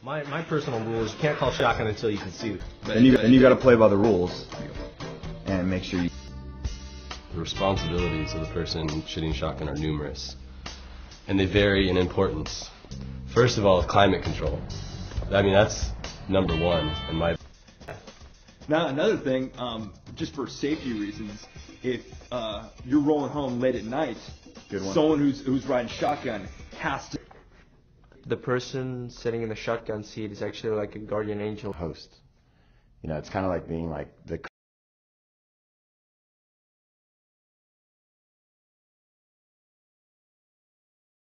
My personal rule is you can't call shotgun until you can see it. And you got to play by the rules and make sure you. The responsibilities of the person shooting shotgun are numerous, and they vary in importance. First of all, climate control. I mean, that's number one in my. Now, another thing, just for safety reasons, if you're rolling home late at night, someone who's riding shotgun has to. The person sitting in the shotgun seat is actually like a guardian angel. Host. You know, it's kind of like being like the